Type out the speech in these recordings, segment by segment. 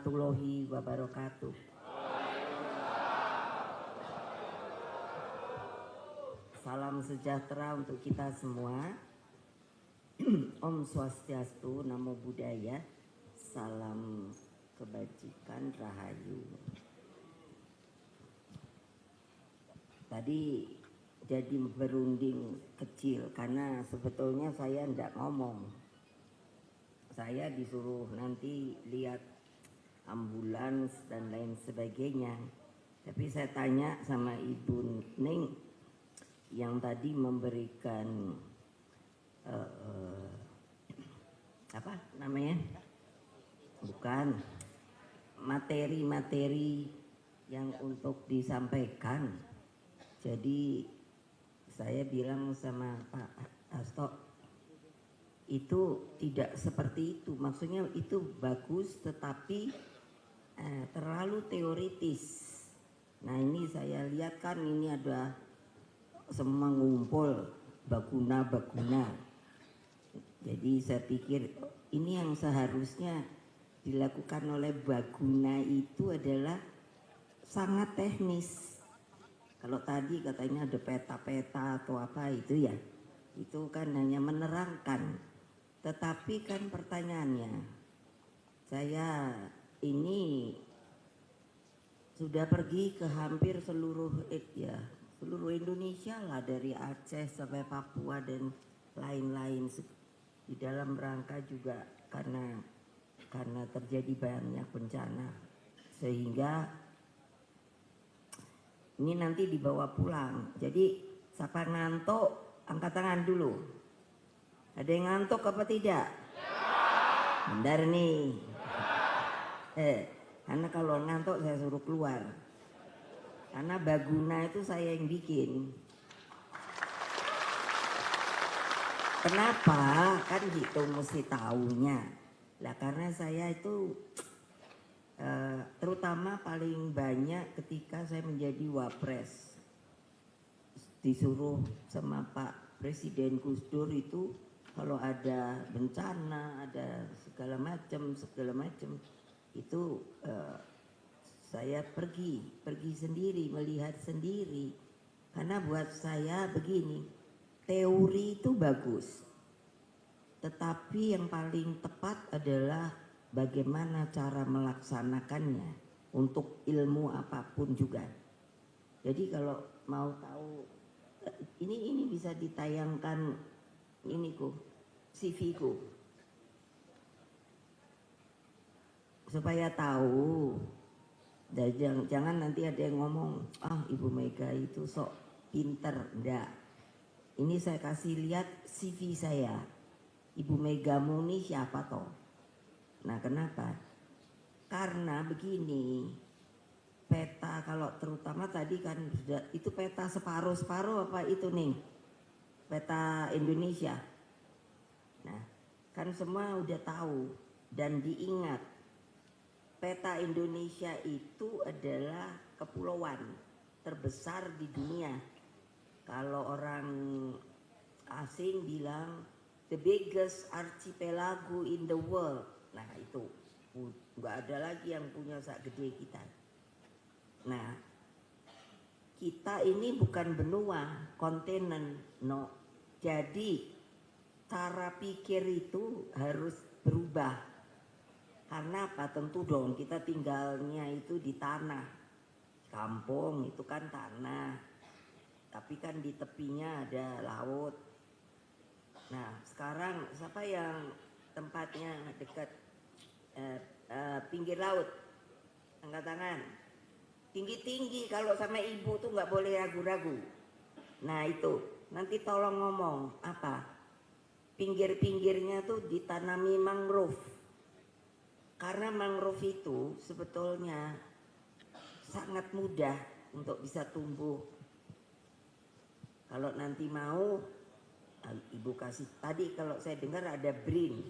warahmatullahi wabarakatuh. Salam sejahtera untuk kita semua. Om Swastiastu, Namo Buddhaya, salam kebajikan, rahayu. Tadi jadi berunding kecil karena sebetulnya saya tidak ngomong. Saya disuruh nanti lihat ambulans dan lain sebagainya. Tapi saya tanya sama Ibu Ning yang tadi memberikan apa namanya? Bukan materi-materi yang untuk disampaikan. Jadi saya bilang sama Pak Hasto, itu tidak seperti itu, maksudnya itu bagus tetapi terlalu teoritis. Nah ini saya lihat kan ini ada semua ngumpul baguna. Jadi saya pikir ini yang seharusnya dilakukan oleh baguna itu adalah sangat teknis. Kalau tadi katanya ada peta-peta atau apa itu ya, itu kan hanya menerangkan. Tetapi kan pertanyaannya, saya ini sudah pergi ke hampir seluruh Indonesia lah, dari Aceh sampai Papua dan lain-lain, di dalam rangka juga karena terjadi banyak bencana, sehingga ini nanti dibawa pulang. Jadi siapa ngantuk angkat tangan dulu. Ada yang ngantuk apa tidak? Bentar nih. Karena kalau ngantuk saya suruh keluar. Karena baguna itu saya yang bikin. Kenapa? Kan gitu mesti taunya. Lah karena saya itu terutama paling banyak ketika saya menjadi wapres, disuruh sama Pak Presiden Gus Dur itu kalau ada bencana, ada segala macam itu saya pergi sendiri, melihat sendiri. Karena buat saya begini, teori itu bagus, tetapi yang paling tepat adalah bagaimana cara melaksanakannya untuk ilmu apapun juga. Jadi kalau mau tahu, ini bisa ditayangkan CV ku, supaya tahu. Dan jangan nanti ada yang ngomong, Ibu Mega itu sok pinter. Enggak. Ini saya kasih lihat CV saya. Ibu Mega Muni siapa toh? Nah kenapa? Karena begini, peta kalau terutama tadi kan sudah, itu peta separuh apa itu nih? Peta Indonesia. Nah kan semua udah tahu dan diingat, peta Indonesia itu adalah kepulauan terbesar di dunia. Kalau orang asing bilang the biggest archipelago in the world. Nah itu nggak ada lagi yang punya segede kita. Nah kita ini bukan benua, kontinen, no. Jadi cara pikir itu harus berubah. Karena apa? Tentu dong kita tinggalnya itu di tanah. Kampung itu kan tanah, tapi kan di tepinya ada laut. Nah sekarang siapa yang tempatnya dekat pinggir laut? Angkat tangan. Tinggi-tinggi, kalau sama ibu tuh nggak boleh ragu-ragu. Nah itu nanti tolong ngomong apa? Pinggir-pinggirnya tuh ditanami mangrove. Karena mangrove itu sebetulnya sangat mudah untuk bisa tumbuh. Kalau nanti mau, ibu kasih. Tadi kalau saya dengar ada BRIN.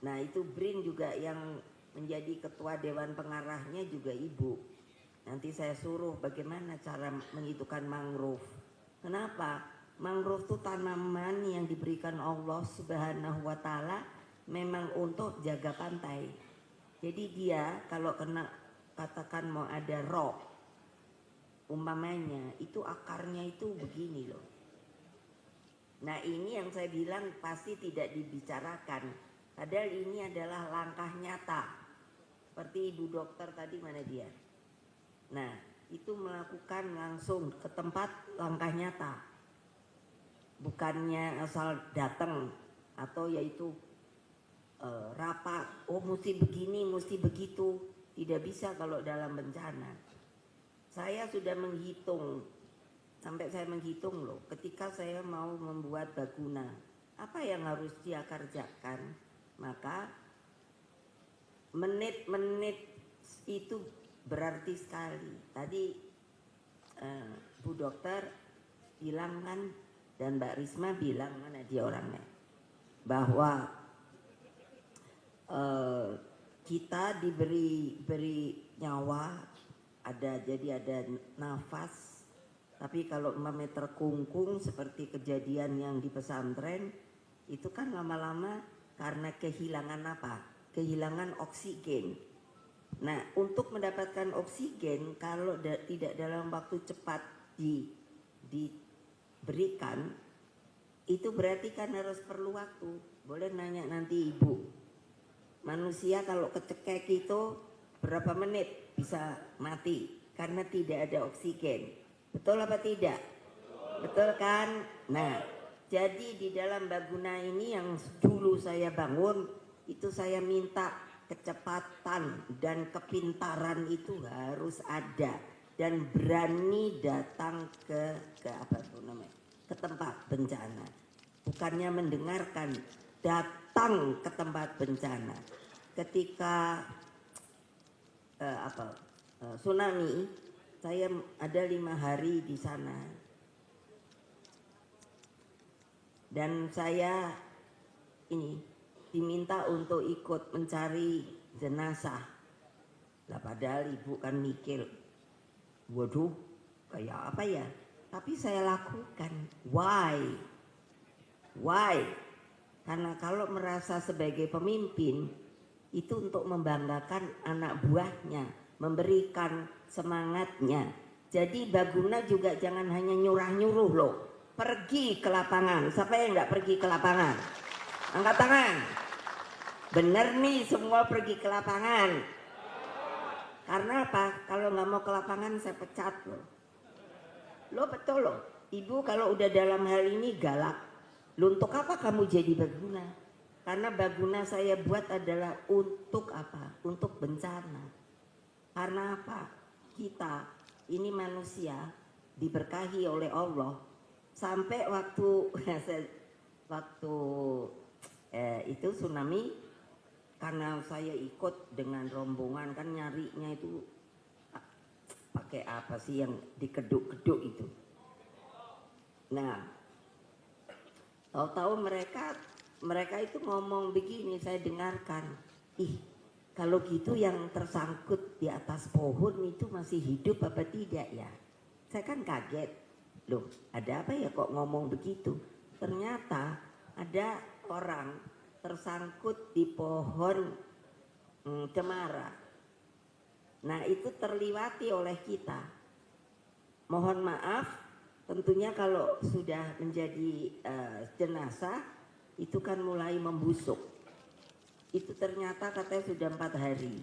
Nah itu BRIN juga yang menjadi ketua dewan pengarahnya juga ibu. Nanti saya suruh bagaimana cara menghidupkan mangrove. Kenapa? Mangrove itu tanaman yang diberikan Allah Subhanahu wa Ta'ala memang untuk jaga pantai. Jadi dia kalau kena, katakan mau ada roh, umpamanya itu akarnya itu begini loh. Nah ini yang saya bilang pasti tidak dibicarakan, padahal ini adalah langkah nyata. Seperti ibu dokter tadi, mana dia? Nah itu melakukan langsung ke tempat, langkah nyata, bukannya asal datang atau yaitu rapat, oh mesti begini, mesti begitu. Tidak bisa kalau dalam bencana. Saya sudah menghitung, sampai saya menghitung loh, ketika saya mau membuat baguna, apa yang harus dia kerjakan, maka menit-menit itu berarti sekali. Tadi Bu Dokter bilang kan, dan Mbak Risma bilang, mana dia orangnya, bahwa kita diberi nyawa, jadi ada nafas, tapi kalau umpamanya terkungkung seperti kejadian yang di pesantren, itu kan lama-lama karena kehilangan apa? Kehilangan oksigen. Nah untuk mendapatkan oksigen, kalau tidak dalam waktu cepat diberikan, itu berarti kan harus perlu waktu. Boleh nanya nanti ibu, manusia kalau kecekek itu berapa menit bisa mati karena tidak ada oksigen. Betul apa tidak? Betul kan? Nah, jadi di dalam baguna ini yang dulu saya bangun, itu saya minta kecepatan dan kepintaran itu harus ada, dan berani datang ke apa itu namanya? Ke tempat bencana. Bukannya mendengarkan, datang ke tempat bencana. Ketika tsunami, saya ada 5 hari di sana, dan saya ini diminta untuk ikut mencari jenazah. Lah padahal ibu kan mikir, waduh kayak apa ya, tapi saya lakukan. Why? Karena kalau merasa sebagai pemimpin itu untuk membanggakan anak buahnya, memberikan semangatnya. Jadi baguna juga jangan hanya nyurah-nyuruh loh, pergi ke lapangan. Siapa yang nggak pergi ke lapangan? Angkat tangan. Bener nih semua pergi ke lapangan. Karena apa? Kalau nggak mau ke lapangan saya pecat loh. Lo betul loh, ibu kalau udah dalam hal ini galak. Lo untuk apa kamu jadi baguna? Karena baguna saya buat adalah untuk apa? Untuk bencana. Karena apa? Kita ini manusia diberkahi oleh Allah. Sampai waktu itu tsunami, karena saya ikut dengan rombongan kan nyarinya itu pakai apa sih yang dikeduk-keduk itu. Nah, tahu-tahu mereka itu ngomong begini, saya dengarkan, ih kalau gitu yang tersangkut di atas pohon itu masih hidup apa tidak ya? Saya kan kaget, loh ada apa ya kok ngomong begitu? Ternyata ada orang tersangkut di pohon cemara. Nah itu terliwati oleh kita. Mohon maaf, tentunya kalau sudah menjadi jenazah itu kan mulai membusuk. Itu ternyata katanya sudah 4 hari.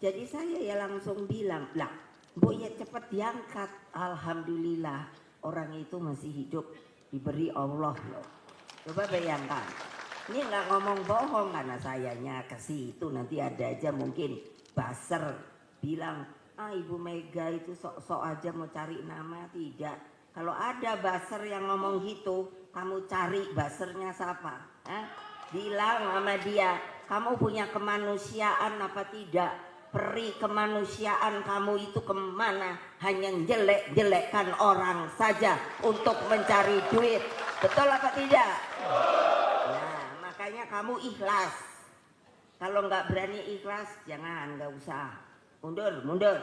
Jadi saya ya langsung bilang, lah Bu ya cepat diangkat. Alhamdulillah orang itu masih hidup, diberi Allah loh. Coba bayangkan, ini nggak ngomong bohong karena sayanya ke situ, nanti ada aja mungkin buzzer bilang, Ibu Mega itu sok-sok aja mau cari nama. Tidak, kalau ada buzzer yang ngomong gitu, kamu cari buzzernya siapa? Bilang sama dia, kamu punya kemanusiaan apa tidak? Peri kemanusiaan kamu itu kemana? Hanya jelek-jelekkan orang saja untuk mencari duit. Betul apa tidak? Nah makanya kamu ikhlas. Kalau nggak berani ikhlas, jangan, nggak usah. Mundur.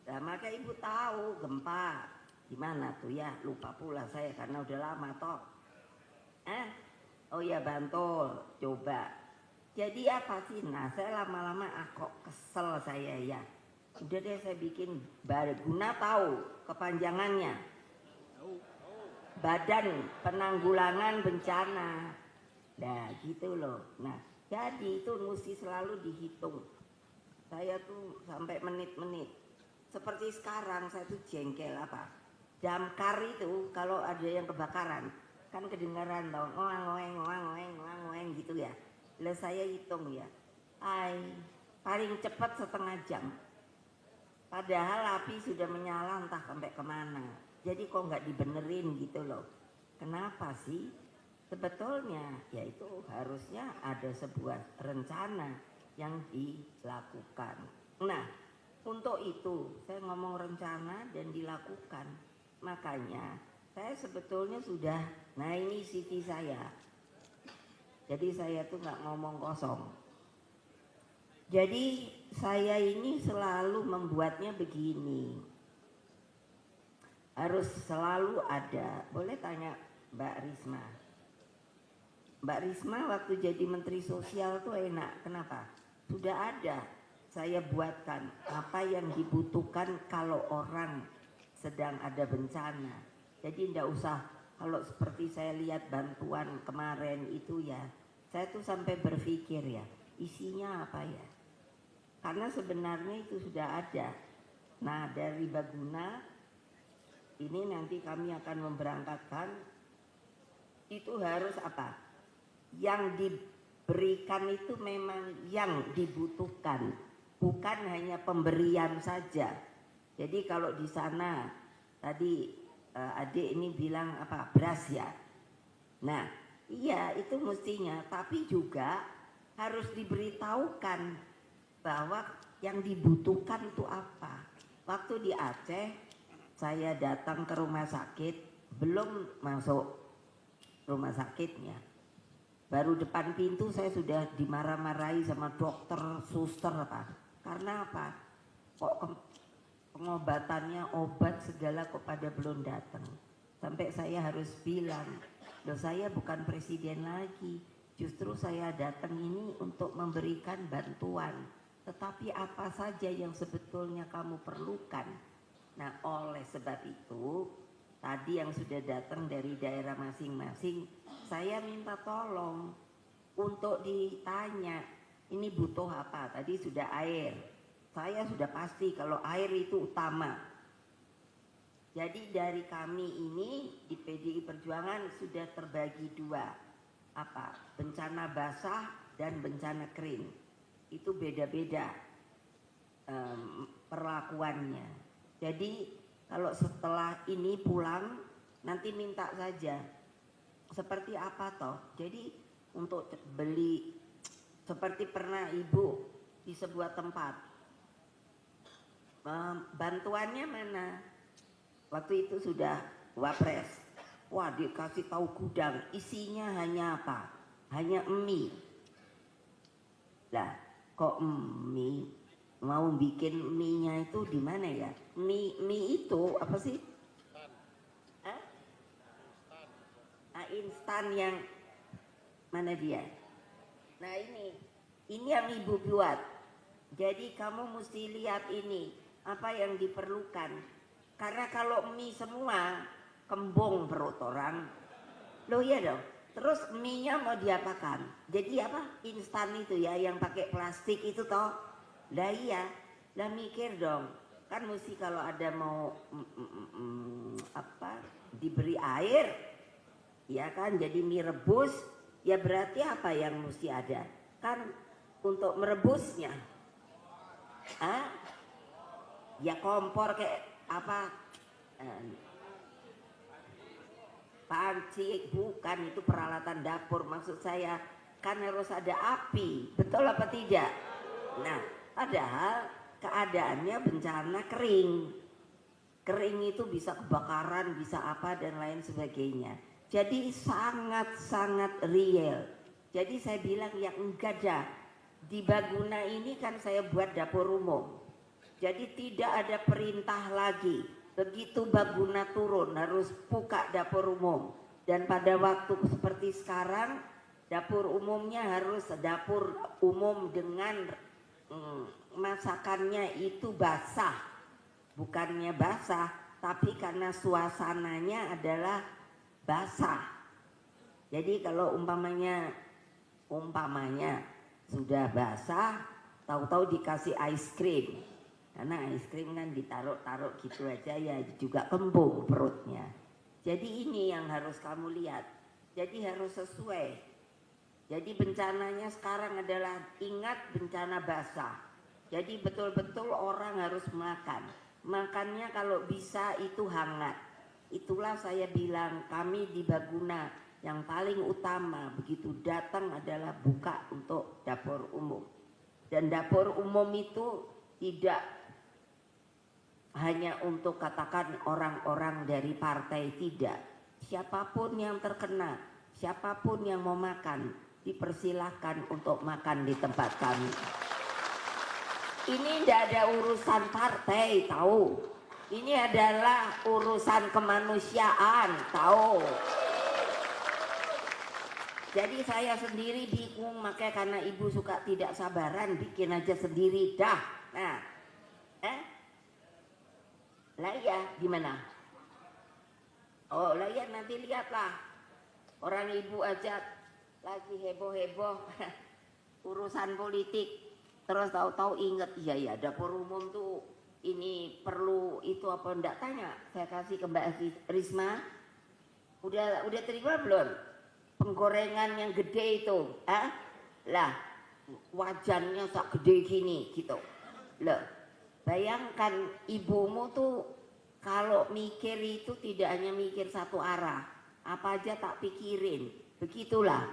Nah maka ibu tahu gempa gimana tuh ya, lupa pula saya karena udah lama toh. Oh ya Bantul, coba Jadi apa sih? Nah, saya lama-lama kok kesel saya ya. Udah deh saya bikin Baguna, tahu kepanjangannya. Badan Penanggulangan Bencana. Nah, gitu loh. Nah, jadi itu mesti selalu dihitung. Saya tuh sampai menit-menit. Seperti sekarang saya tuh jengkel apa? Damkar itu kalau ada yang kebakaran kan kedengaran tau, ngoeng gitu ya. Lah saya hitung ya, paling cepat setengah jam. Padahal api sudah menyala entah sampai kemana. Jadi kok nggak dibenerin gitu loh. Kenapa sih? Sebetulnya yaitu harusnya ada sebuah rencana yang dilakukan. Nah, untuk itu saya ngomong rencana dan dilakukan. Makanya saya sebetulnya sudah, nah ini CV saya. Jadi saya tuh nggak ngomong kosong. Jadi saya ini selalu membuatnya begini. Harus selalu ada. Boleh tanya Mbak Risma. Mbak Risma waktu jadi Menteri Sosial tuh enak. Kenapa? Sudah ada. Saya buatkan apa yang dibutuhkan kalau orang sedang ada bencana. Jadi tidak usah, kalau seperti saya lihat bantuan kemarin itu ya, saya tuh sampai berpikir ya, isinya apa ya? Karena sebenarnya itu sudah ada. Nah, dari Baguna ini nanti kami akan memberangkatkan, itu harus apa? Yang diberikan itu memang yang dibutuhkan, bukan hanya pemberian saja. Jadi kalau di sana tadi adik ini bilang apa, beras ya. Nah, iya itu mestinya, tapi juga harus diberitahukan bahwa yang dibutuhkan itu apa. Waktu di Aceh saya datang ke rumah sakit, belum masuk rumah sakitnya, baru depan pintu saya sudah dimarah-marahi sama dokter, suster apa. Karena apa? Kok pengobatannya, obat segala kok pada belum datang. Sampai saya harus bilang, loh saya bukan presiden lagi, justru saya datang ini untuk memberikan bantuan. Tetapi apa saja yang sebetulnya kamu perlukan. Nah, oleh sebab itu tadi yang sudah datang dari daerah masing-masing, saya minta tolong untuk ditanya, ini butuh apa? Tadi sudah air. Saya sudah pasti kalau air itu utama. Jadi dari kami ini di PDI Perjuangan sudah terbagi dua. Apa? Bencana basah dan bencana kering. Itu beda-beda perlakuannya. Jadi kalau setelah ini pulang nanti minta saja seperti apa toh. Jadi untuk beli, seperti pernah ibu di sebuah tempat, bantuannya mana? Waktu itu sudah wapres. Wah, dikasih tahu gudang, isinya hanya apa? Hanya mie. Lah, kok mie? Mau bikin mie-nya itu di mana ya? Mie itu apa sih? Instan yang mana dia? Nah ini yang ibu buat. Jadi kamu mesti lihat ini apa yang diperlukan. Karena kalau mie semua kembung perut orang. Loh iya dong. Terus mie-nya mau diapakan? Jadi apa? Instan itu ya yang pakai plastik itu toh. Lah iya, lah mikir dong. Kan mesti kalau ada mau apa diberi air, ya kan, jadi mie rebus, ya berarti apa yang mesti ada? Kan untuk merebusnya, ya kompor kayak apa? Panci, bukan, itu peralatan dapur. Maksud saya kan harus ada api, betul apa tidak? Nah, padahal keadaannya bencana kering. Kering itu bisa kebakaran, bisa apa dan lain sebagainya. Jadi sangat-sangat real. Jadi saya bilang ya enggak dah. Di Baguna ini kan saya buat dapur umum. Jadi tidak ada perintah lagi. Begitu Baguna turun harus buka dapur umum. Dan pada waktu seperti sekarang Dapur umumnya harus dapur umum dengan masakannya itu basah, bukannya basah, tapi karena suasananya adalah basah. Jadi kalau umpamanya sudah basah, tahu-tahu dikasih ice cream, karena ice cream kan ditaruh-taruh gitu aja ya juga kembung perutnya. Jadi ini yang harus kamu lihat. Jadi harus sesuai. Jadi bencananya sekarang adalah ingat bencana basah. Jadi betul-betul orang harus makan. Makannya kalau bisa itu hangat. Itulah saya bilang kami di Baguna yang paling utama begitu datang adalah buka untuk dapur umum. Dan dapur umum itu tidak hanya untuk katakan orang-orang dari partai, tidak. Siapapun yang terkena, siapapun yang mau makan, dipersilahkan untuk makan di tempat kami. Ini tidak ada urusan partai, tahu. Ini adalah urusan kemanusiaan, tahu. Jadi saya sendiri bingung, makanya karena ibu suka tidak sabaran, bikin aja sendiri dah. Nah, lah ya gimana? Oh lah ya nanti lihatlah. Orang ibu aja lagi heboh-heboh urusan politik, terus tahu-tahu inget iya dapur umum tuh ini perlu itu apa enggak, tanya saya kasih ke Mbak Risma, udah terima belum penggorengan yang gede itu, lah wajannya sak gede gini gitu loh. Bayangkan ibumu tuh kalau mikir itu tidak hanya mikir satu arah, apa aja tak pikirin, begitulah.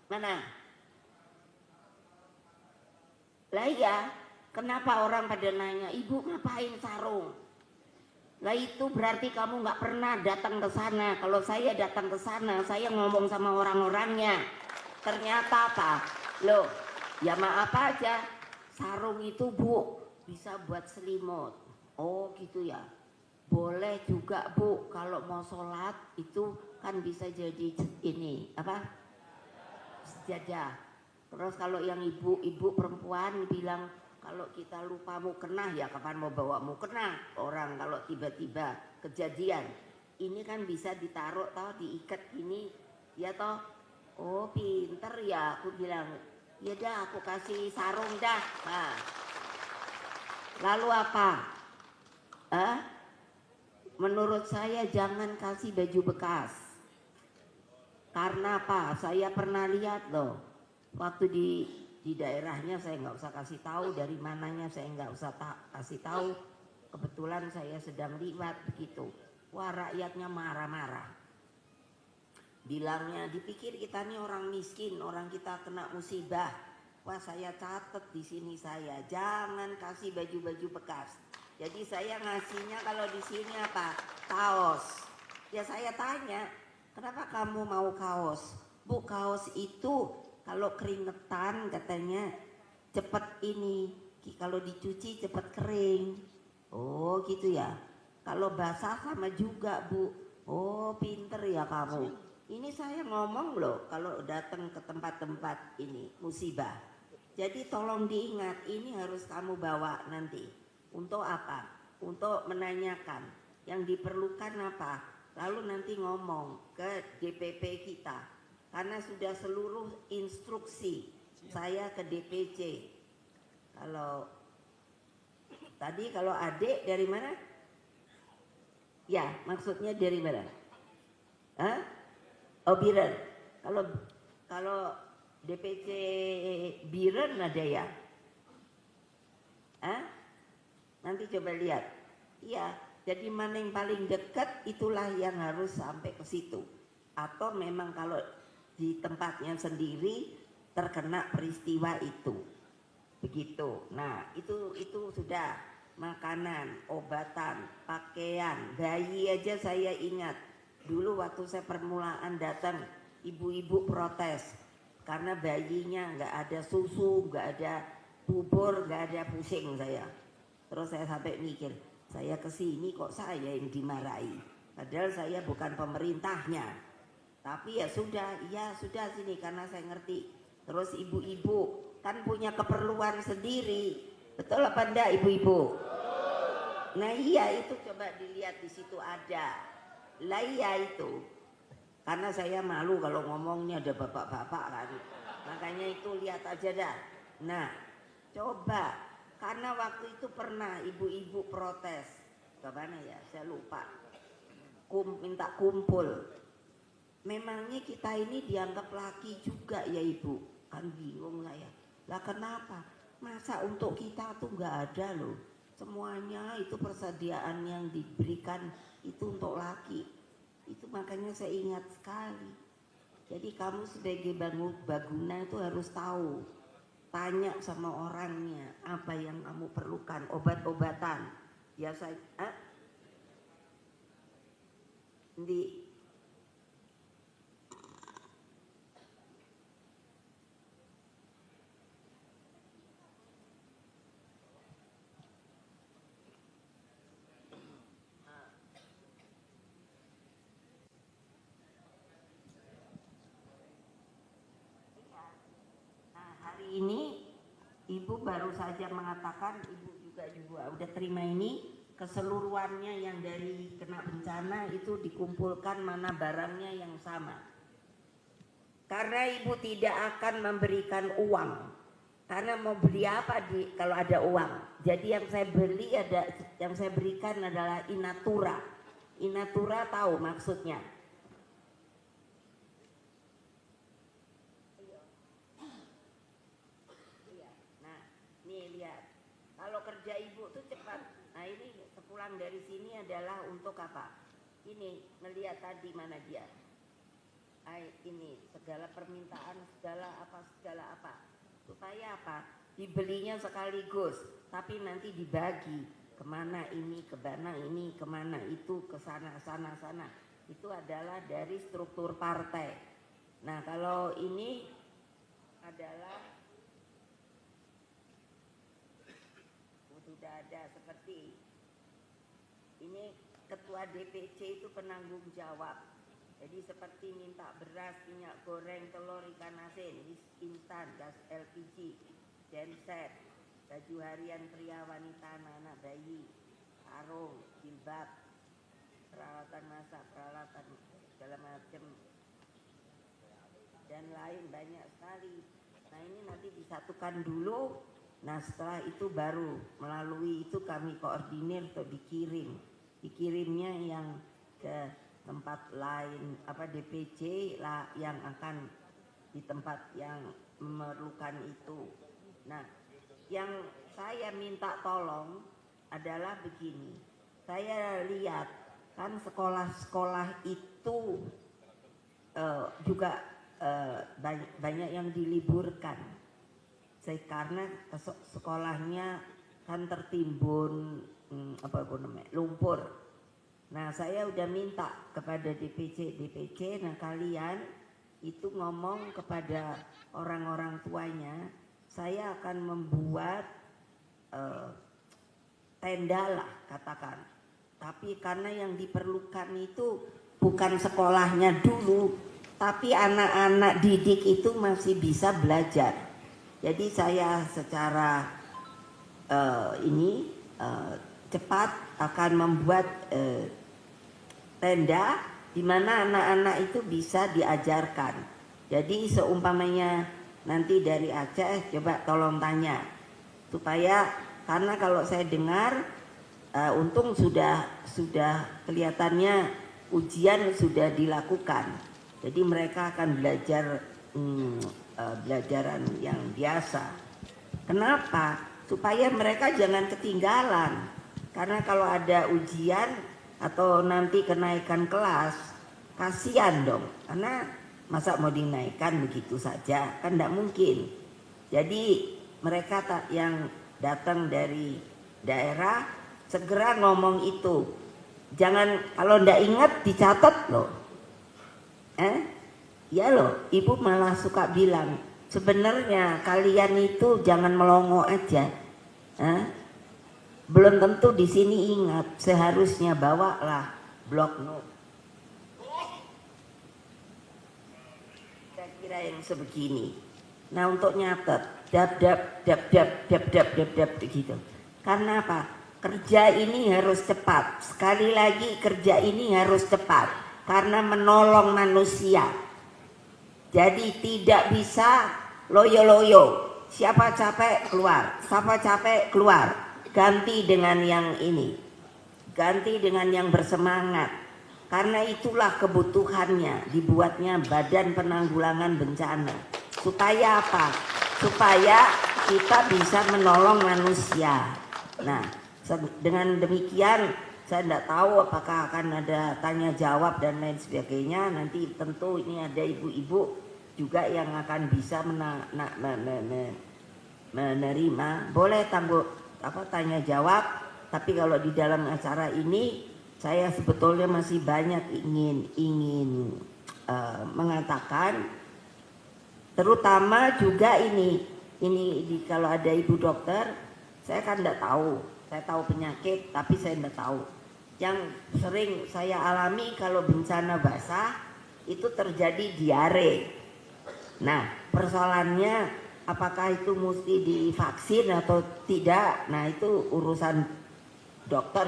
Mana? Lah iya, kenapa orang pada nanya, ibu ngapain sarung? Lah itu berarti kamu nggak pernah datang ke sana. Kalau saya datang ke sana, saya ngomong sama orang-orangnya. Ternyata apa? Loh, ya maaf aja, sarung itu bu bisa buat selimut. Oh gitu ya. Boleh juga bu, kalau mau sholat itu kan bisa jadi ini apa? Sejadah. Terus kalau yang ibu-ibu perempuan bilang kalau kita lupa mukena, ya kapan mau bawa mukena? Orang kalau tiba-tiba kejadian, ini kan bisa ditaruh toh, diikat gini, ya toh. Oh pinter ya, aku bilang, ya dah aku kasih sarung dah. Nah. Lalu apa? Menurut saya jangan kasih baju bekas. Karena apa? Saya pernah lihat loh, waktu di daerahnya saya nggak usah kasih tahu dari mananya, saya nggak usah kasih tahu. Kebetulan saya sedang liwat begitu. Wah rakyatnya marah-marah. Bilangnya dipikir kita nih orang miskin, orang kita kena musibah. Wah saya catat di sini saya, jangan kasih baju-baju bekas. Jadi saya ngasihnya kalau di sini apa? Kaos. Ya saya tanya, kenapa kamu mau kaos? Bu kaos itu kalau keringetan katanya cepet ini, kalau dicuci cepet kering. Oh gitu ya. Kalau basah sama juga bu. Oh pinter ya kamu. Ini saya ngomong loh kalau datang ke tempat-tempat ini musibah. Jadi tolong diingat, ini harus kamu bawa nanti. Untuk apa? Untuk menanyakan yang diperlukan apa. Lalu nanti ngomong ke DPP kita. Karena sudah seluruh instruksi saya ke DPC. Kalau tadi kalau adik dari mana? Ya maksudnya dari mana? Oh Biren. Kalau DPC Biren ada ya? Nanti coba lihat. Iya, jadi mana yang paling dekat itulah yang harus sampai ke situ. Atau memang kalau di tempatnya sendiri terkena peristiwa itu. Begitu. Nah, itu sudah makanan, obatan, pakaian, bayi aja saya ingat. Dulu waktu saya permulaan datang, ibu-ibu protes karena bayinya nggak ada susu, nggak ada bubur, nggak ada, pusing saya. Terus saya sampai mikir, saya kesini kok saya yang dimarahi. Padahal saya bukan pemerintahnya. Tapi ya sudah sini karena saya ngerti. Terus ibu-ibu kan punya keperluan sendiri, betul apa enggak ibu-ibu? Nah iya itu coba dilihat di situ ada. Lah iya itu. Karena saya malu kalau ngomongnya ada bapak-bapak kan. Makanya itu lihat aja dah. Nah coba, karena waktu itu pernah ibu-ibu protes. Kemana ya? Saya lupa. Minta kumpul. Memangnya kita ini dianggap laki juga ya ibu? Kan bingung saya. Lah kenapa? Masa untuk kita tuh nggak ada loh. Semuanya itu persediaan yang diberikan itu untuk laki. Itu makanya saya ingat sekali. Jadi kamu sebagai baguna itu harus tahu. Tanya sama orangnya apa yang kamu perlukan, obat-obatan. Biasa, di ini ibu baru saja mengatakan, ibu juga udah terima ini keseluruhannya yang dari kena bencana itu dikumpulkan mana barangnya yang sama. Karena ibu tidak akan memberikan uang, karena mau beli apa kalau ada uang. Jadi yang saya berikan adalah inatura. Inatura tahu maksudnya? Kalau kerja ibu tuh cepat. Nah ini sepulang dari sini adalah untuk apa? Ini ngelihat tadi mana dia. Ini segala permintaan, segala apa. Supaya apa? Dibelinya sekaligus, tapi nanti dibagi kemana ini, kemana itu, ke sana. Itu adalah dari struktur partai. Nah kalau ini adalah sudah ada seperti ini, ketua DPC itu penanggung jawab. Jadi seperti minta beras, minyak goreng, telur, ikan asin, instan, gas LPG, genset, baju harian pria, wanita, anak bayi, sarung, jilbab, peralatan masak, peralatan segala macam, dan lain banyak sekali. Nah ini nanti disatukan dulu. Nah setelah itu baru melalui itu kami koordinir untuk dikirimnya yang ke tempat lain, DPC lah yang akan di tempat yang memerlukan itu. Nah yang saya minta tolong adalah begini, saya lihat kan sekolah-sekolah itu juga banyak yang diliburkan. Karena sekolahnya kan tertimbun lumpur. Nah saya udah minta kepada DPC, nah kalian itu ngomong kepada orang-orang tuanya, saya akan membuat tenda lah katakan. Tapi karena yang diperlukan itu bukan sekolahnya dulu, tapi anak-anak didik itu masih bisa belajar. Jadi saya secara cepat akan membuat tenda di mana anak-anak itu bisa diajarkan. Jadi seumpamanya nanti dari Aceh, coba tolong tanya supaya, karena kalau saya dengar untung sudah kelihatannya ujian sudah dilakukan. Jadi mereka akan belajar belajaran yang biasa. Kenapa? Supaya mereka jangan ketinggalan. Karena kalau ada ujian atau nanti kenaikan kelas, kasihan dong. Karena masa mau dinaikkan begitu saja, kan tidak mungkin. Jadi mereka yang datang dari daerah segera ngomong itu. Jangan, kalau tidak ingat dicatat loh. Ya loh, ibu malah suka bilang, sebenarnya kalian itu jangan melongo aja. Belum tentu di sini ingat, seharusnya bawalah blok note. kira yang sebegini. Nah untuk nyatet, dap begitu. Karena apa? Kerja ini harus cepat. Sekali lagi kerja ini harus cepat. Karena menolong manusia. Jadi tidak bisa loyo-loyo. Siapa capek keluar, siapa capek keluar. Ganti dengan yang ini. Ganti dengan yang bersemangat. Karena itulah kebutuhannya dibuatnya Badan Penanggulangan Bencana. Supaya apa? Supaya kita bisa menolong manusia. Nah, dengan demikian saya tidak tahu apakah akan ada tanya jawab dan lain sebagainya. Nanti tentu ini ada ibu-ibu juga yang akan bisa menerima. Boleh tanya jawab. Tapi kalau di dalam acara ini saya sebetulnya masih banyak ingin mengatakan, terutama juga ini kalau ada ibu dokter, saya kan tidak tahu. Saya tahu penyakit, tapi saya tidak tahu. Yang sering saya alami kalau bencana basah itu terjadi diare. Nah, persoalannya apakah itu mesti divaksin atau tidak? Nah, itu urusan dokter.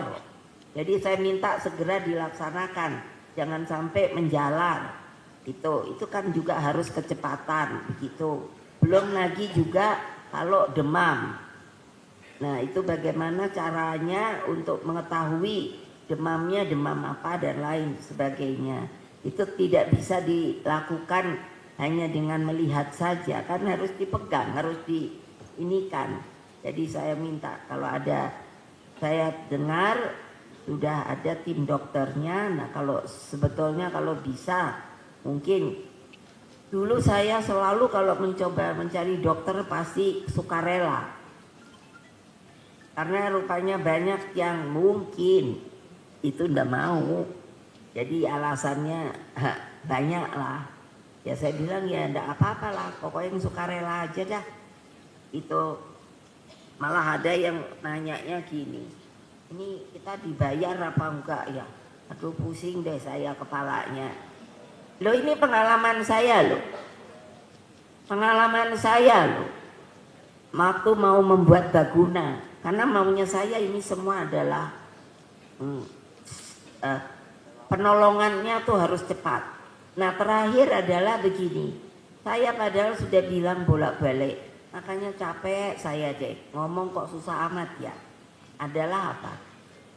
Jadi saya minta segera dilaksanakan, jangan sampai menjalar. Itu kan juga harus kecepatan begitu. Belum lagi juga kalau demam. Nah, itu bagaimana caranya untuk mengetahui demamnya demam apa dan lain sebagainya. Itu tidak bisa dilakukan hanya dengan melihat saja, kan harus dipegang, harus diinikan. Jadi saya minta kalau ada, saya dengar sudah ada tim dokternya. Nah, kalau sebetulnya kalau bisa mungkin dulu saya selalu kalau mencoba mencari dokter pasti sukarela. Karena rupanya banyak yang mungkin itu ndak mau. Jadi alasannya banyak lah. Ya saya bilang ya ndak apa-apa lah, pokoknya yang sukarela aja dah. Itu malah ada yang nanyanya gini, ini kita dibayar apa enggak ya? Aduh pusing deh saya kepalanya. Loh ini pengalaman saya loh. Pengalaman saya loh. Waktu mau membuat Baguna. Karena maunya saya ini semua adalah penolongannya tuh harus cepat. Nah terakhir adalah begini. Saya padahal sudah bilang bolak-balik. Makanya capek saya deh. Ngomong kok susah amat ya. Adalah apa?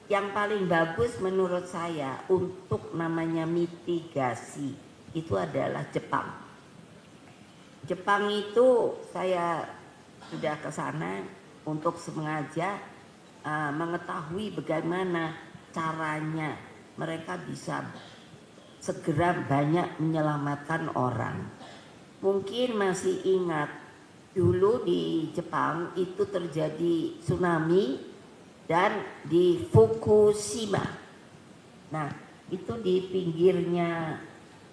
Yang paling bagus menurut saya untuk namanya mitigasi itu adalah Jepang. Jepang itu saya sudah ke sana untuk sengaja mengetahui bagaimana caranya mereka bisa segera banyak menyelamatkan orang. Mungkin masih ingat dulu di Jepang itu terjadi tsunami dan di Fukushima. Nah, itu di pinggirnya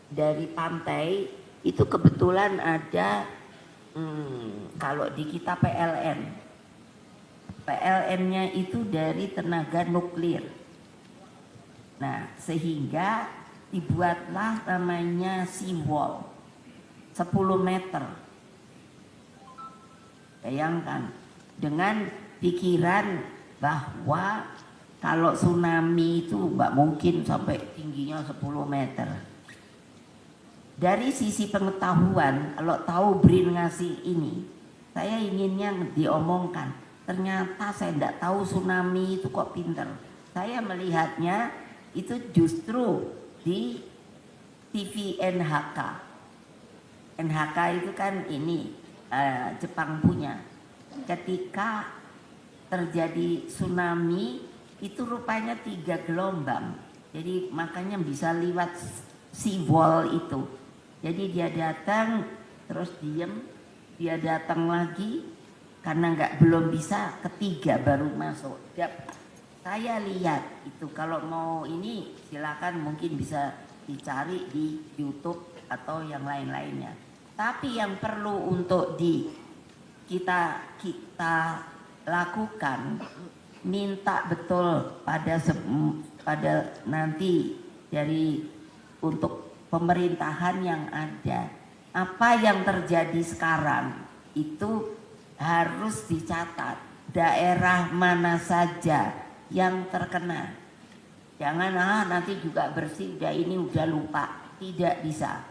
dari pantai itu kebetulan ada kalau di kita PLN. PLN-nya itu dari tenaga nuklir. Nah, sehingga dibuatlah namanya seawall 10 meter. Bayangkan, dengan pikiran bahwa kalau tsunami itu nggak mungkin sampai tingginya 10 meter. Dari sisi pengetahuan, kalau tahu BRIN ngasih ini, saya inginnya diomongkan. Ternyata saya tidak tahu tsunami itu kok pinter. Saya melihatnya itu justru di TV NHK. NHK itu kan ini Jepang punya. Ketika terjadi tsunami itu rupanya 3 gelombang. Jadi makanya bisa lewat seawall itu. Jadi dia datang terus diem, dia datang lagi. Karena belum bisa, ketiga baru masuk. Saya lihat itu, kalau mau ini silakan mungkin bisa dicari di YouTube atau yang lain-lainnya. Tapi yang perlu untuk kita lakukan, minta betul pada nanti dari untuk pemerintahan yang ada apa yang terjadi sekarang itu harus dicatat daerah mana saja yang terkena. Jangan nanti juga bersih, udah ini udah lupa, tidak bisa.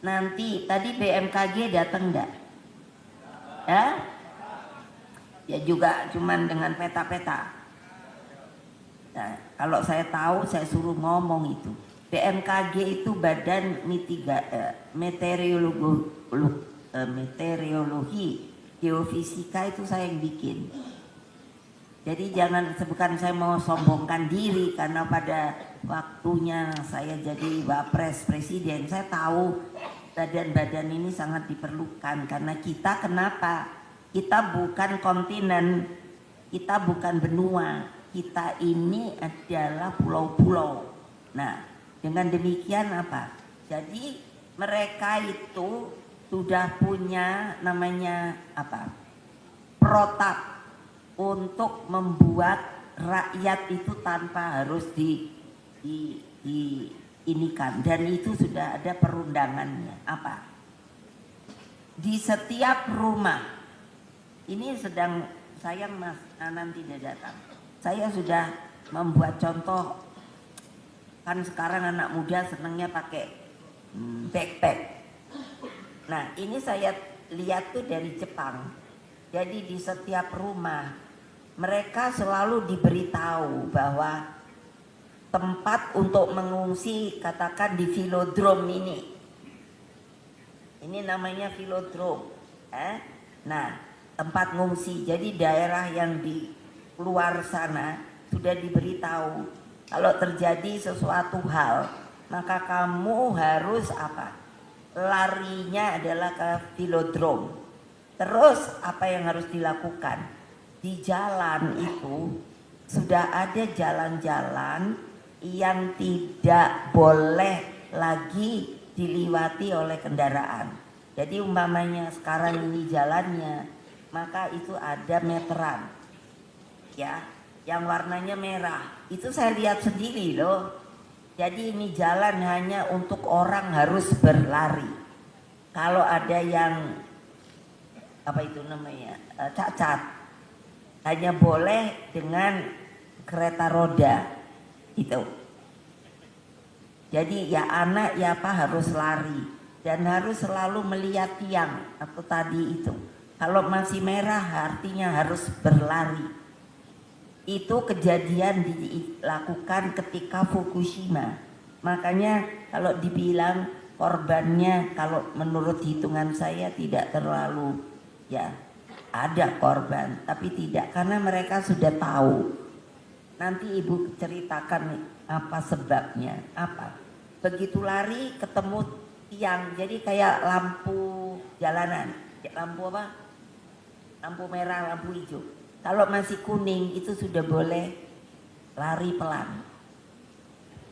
Nanti tadi BMKG datang enggak? Ya juga cuman dengan peta-peta. Nah, kalau saya tahu saya suruh ngomong itu. BMKG itu Badan Meteorologi Geofisika, itu saya yang bikin. Jadi bukan saya mau sombongkan diri, karena pada waktunya saya jadi Wapres Presiden, saya tahu badan-badan ini sangat diperlukan. Karena kita kenapa? Kita bukan kontinen, kita bukan benua, kita ini adalah pulau-pulau. Nah, dengan demikian apa? Jadi mereka itu sudah punya namanya apa? Protap untuk membuat rakyat itu tanpa harus diinikan, dan itu sudah ada perundangannya. Apa? Di setiap rumah, ini sedang sayang Mas Nanan tidak datang. Saya sudah membuat contoh, kan sekarang anak muda senangnya pakai backpack. Nah, ini saya lihat tuh dari Jepang. Jadi di setiap rumah mereka selalu diberitahu bahwa tempat untuk mengungsi, katakan di velodrome ini. Ini namanya velodrome. Nah, tempat ngungsi. Jadi daerah yang di luar sana sudah diberitahu kalau terjadi sesuatu hal, maka kamu harus apa? Larinya adalah ke velodrome. Terus apa yang harus dilakukan? Di jalan itu sudah ada jalan-jalan yang tidak boleh lagi diliwati oleh kendaraan. Jadi umpamanya sekarang ini jalannya, maka itu ada meteran, ya, yang warnanya merah. Itu saya lihat sendiri loh. Jadi ini jalan hanya untuk orang harus berlari. Kalau ada yang apa itu namanya cacat, hanya boleh dengan kereta roda itu. Jadi ya anak ya apa harus lari, dan harus selalu melihat tiang atau tadi itu. Kalau masih merah artinya harus berlari. Itu kejadian dilakukan ketika Fukushima. Makanya kalau dibilang korbannya, kalau menurut hitungan saya tidak terlalu, ya ada korban, tapi tidak, karena mereka sudah tahu. Nanti ibu ceritakan apa sebabnya, apa. Begitu lari ketemu tiang, jadi kayak lampu jalanan, lampu apa? Lampu merah, lampu hijau. Kalau masih kuning itu sudah boleh lari pelan.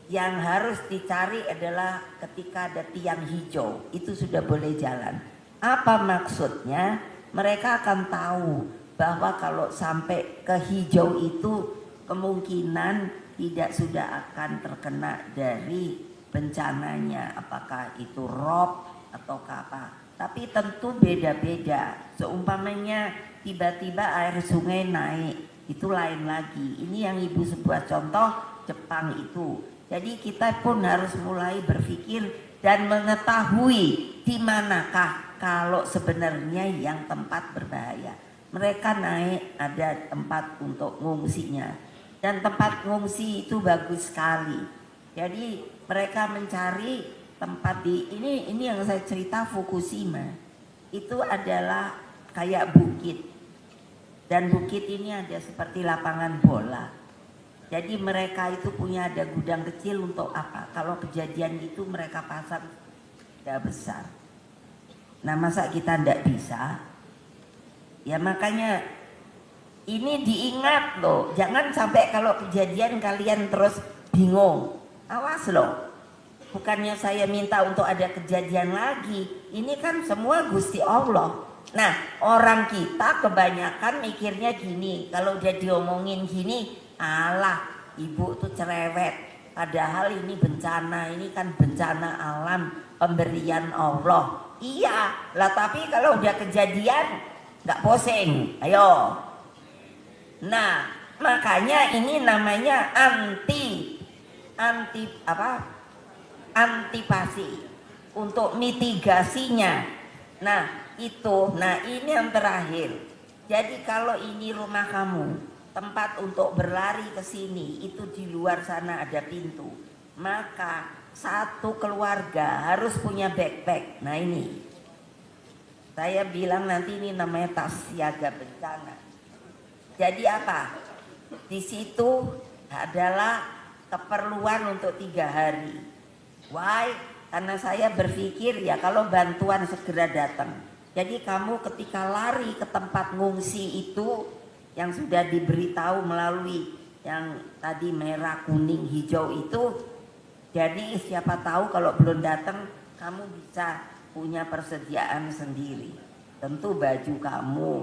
Yang harus dicari adalah ketika ada tiang hijau, itu sudah boleh jalan. Apa maksudnya? Mereka akan tahu bahwa kalau sampai ke hijau itu kemungkinan tidak sudah akan terkena dari bencananya, apakah itu rob atau apa. Tapi tentu beda-beda. Seumpamanya tiba-tiba air sungai naik, itu lain lagi. Ini yang ibu sebuah contoh Jepang itu. Jadi kita pun harus mulai berpikir dan mengetahui di manakah kalau sebenarnya yang tempat berbahaya. Mereka naik, ada tempat untuk ngungsinya, dan tempat ngungsi itu bagus sekali. Jadi mereka mencari tempat ini yang saya cerita Fukushima itu adalah kayak bukit, dan bukit ini ada seperti lapangan bola. Jadi mereka itu punya ada gudang kecil untuk apa? Kalau kejadian itu mereka pasang gudang besar. Nah masa kita ndak bisa? Ya makanya ini diingat loh, jangan sampai kalau kejadian kalian terus bingung. Awas loh, bukannya saya minta untuk ada kejadian lagi, ini kan semua Gusti Allah. Nah orang kita kebanyakan mikirnya gini, kalau udah diomongin gini, alah ibu tuh cerewet. Padahal ini bencana, ini kan bencana alam pemberian Allah. Iya, lah tapi kalau udah kejadian nggak pusing. Ayo. Nah, makanya ini namanya antipasi untuk mitigasinya. Nah, ini yang terakhir. Jadi kalau ini rumah kamu, tempat untuk berlari ke sini, itu di luar sana ada pintu. Maka satu keluarga harus punya backpack. Nah ini, saya bilang nanti ini namanya tas siaga bencana. Jadi apa? Di situ adalah keperluan untuk 3 hari. Why? Karena saya berpikir ya kalau bantuan segera datang. Jadi kamu ketika lari ke tempat ngungsi itu yang sudah diberitahu melalui yang tadi merah, kuning, hijau itu, jadi siapa tahu kalau belum datang kamu bisa punya persediaan sendiri. Tentu baju kamu,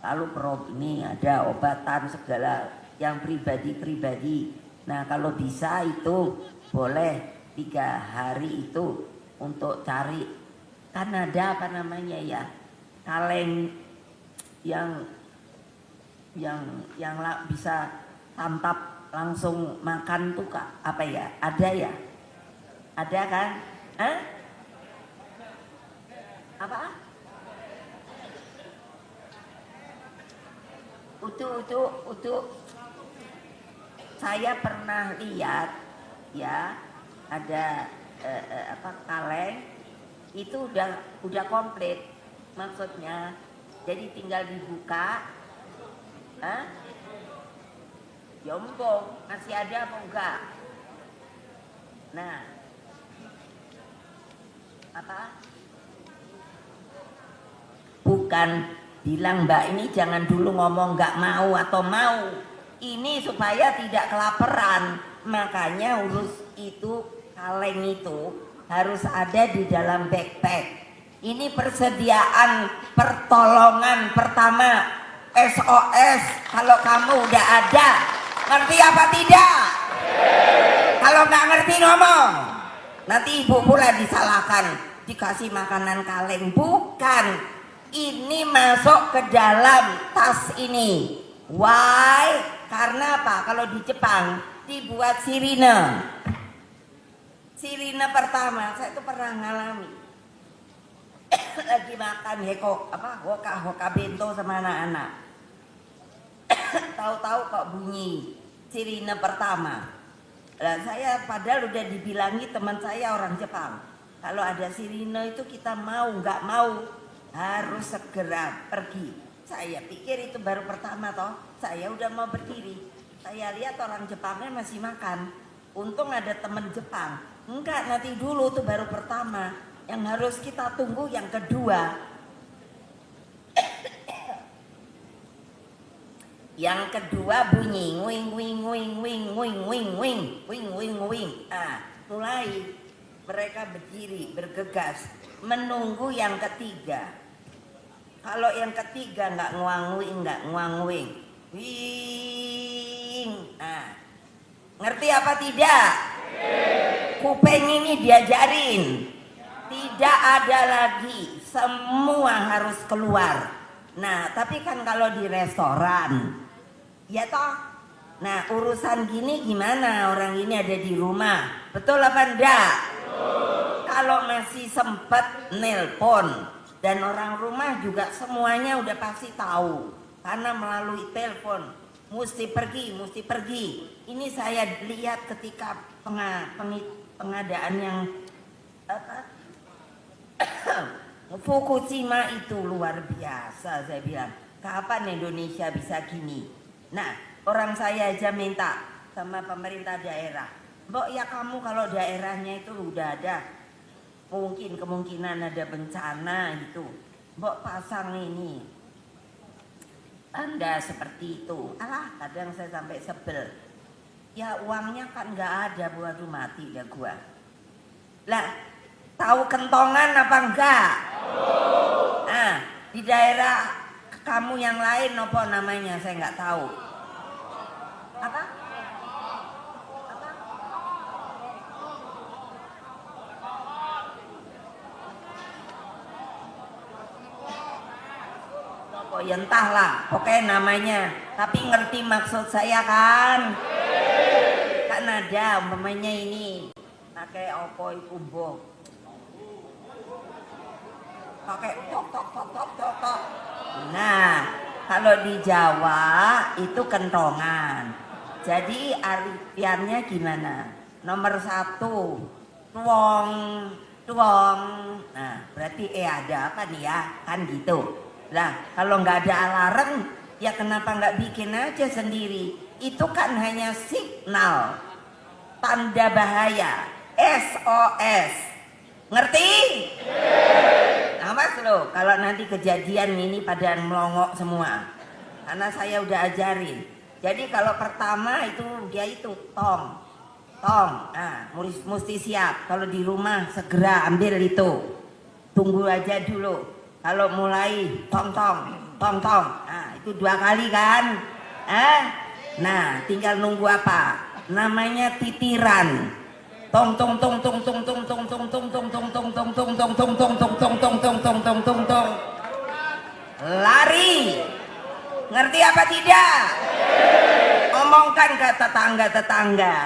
lalu ini ada obatan segala yang pribadi-pribadi. Nah kalau bisa itu boleh 3 hari itu untuk cari, kan ada apa namanya ya, kaleng yang bisa santap langsung makan tuh Kak, apa ya, ada ya, ada kan? Hah? Apa? Utuh. Saya pernah lihat ya, ada kaleng itu udah komplit, maksudnya jadi tinggal dibuka. Jombong masih ada apa enggak? Nah, apa? Bukan bilang Mbak ini jangan dulu ngomong nggak mau atau mau. Ini supaya tidak kelaparan. Makanya urus itu kaleng itu harus ada di dalam backpack. Ini persediaan pertolongan pertama, SOS kalau kamu udah ada. Ngerti apa tidak? Kalau nggak ngerti ngomong. Nanti ibu pula disalahkan, dikasih makanan kaleng. Bukan, ini masuk ke dalam tas ini. Why? Karena apa? Kalau di Jepang dibuat sirine. Sirine pertama, saya tuh pernah ngalami. Lagi makan hoka bento sama anak-anak. Tahu-tahu kok bunyi sirine pertama. Lah saya padahal udah dibilangi teman saya orang Jepang, kalau ada sirine itu kita mau nggak mau harus segera pergi. Saya pikir itu baru pertama toh, saya udah mau berdiri. Saya lihat orang Jepangnya masih makan. Untung ada teman Jepang. Enggak, nanti dulu tuh baru pertama. Yang harus kita tunggu yang kedua. Yang kedua bunyi wing wing wing wing wing wing wing wing wing wing. Mulai mereka berdiri bergegas menunggu yang ketiga. Kalau yang ketiga nggak nguang wing. Wing. Ngerti apa tidak? Kupeng ini diajarin. Tidak ada lagi, semua harus keluar. Nah, tapi kan kalau di restoran, ya toh. Nah, urusan gini gimana? Orang ini ada di rumah, betul apa enggak? Kalau masih sempat nelpon, dan orang rumah juga semuanya udah pasti tahu, karena melalui telepon, mesti pergi. Ini saya lihat ketika pengadaan yang Fukushima itu luar biasa, saya bilang. Kapan Indonesia bisa gini? Nah, orang saya aja minta sama pemerintah daerah, Mbok ya kamu kalau daerahnya itu udah ada kemungkinan ada bencana gitu, Mbok pasang ini tanda seperti itu. Kadang saya sampai sebel. Ya uangnya kan nggak ada, buat mati dah gua. Lah, tahu kentongan apa enggak? Di daerah kamu yang lain apa namanya saya nggak tahu. Apa? apa ya entahlah, pokoknya namanya. Tapi ngerti maksud saya kan? Kan ada umpamanya ini pakai apa iku mbok. Pakai tok tok tok tok tok tok. Nah, kalau di Jawa itu kentongan. Jadi artiannya gimana? Nomor 1, tuong, tuong. Nah, berarti ada apa nih ya? Kan gitu. Lah, kalau nggak ada alarm, ya kenapa nggak bikin aja sendiri? Itu kan hanya signal, tanda bahaya, SOS. Ngerti? Awas loh, kalau nanti kejadian ini pada melongok semua. Karena saya udah ajarin. Jadi kalau pertama itu dia itu tong. Nah, mesti siap. Kalau di rumah segera ambil itu. Tunggu aja dulu. Kalau mulai tong. Nah, itu 2 kali kan? Nah, tinggal nunggu apa? Namanya titiran. Tong. Lari. Ngerti apa tidak? Omongkan ke tetangga-tetangga.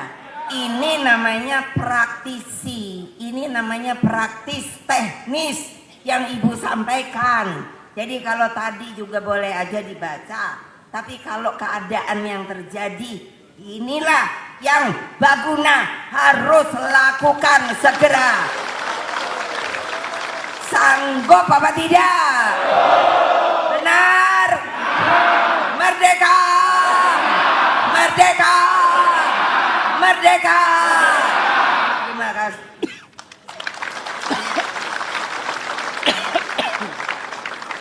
Ini namanya praktisi, ini namanya praktis teknis yang ibu sampaikan. Jadi kalau tadi juga boleh aja dibaca, tapi kalau keadaan yang terjadi, inilah yang Baguna harus lakukan segera. Sanggup apa tidak? Benar? Merdeka! Merdeka! Merdeka! Terima kasih.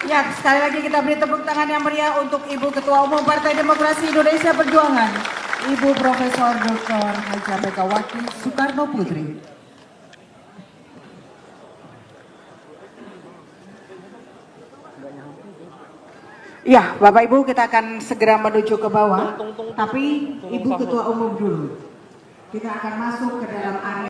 Ya, sekali lagi kita beri tepuk tangan yang meriah untuk Ibu Ketua Umum Partai Demokrasi Indonesia Perjuangan, Ibu Profesor Dr. Haja Megawati Soekarno Putri. Ya, Bapak Ibu, kita akan segera menuju ke bawah, tapi Ibu Ketua Umum dulu. Kita akan masuk ke dalam area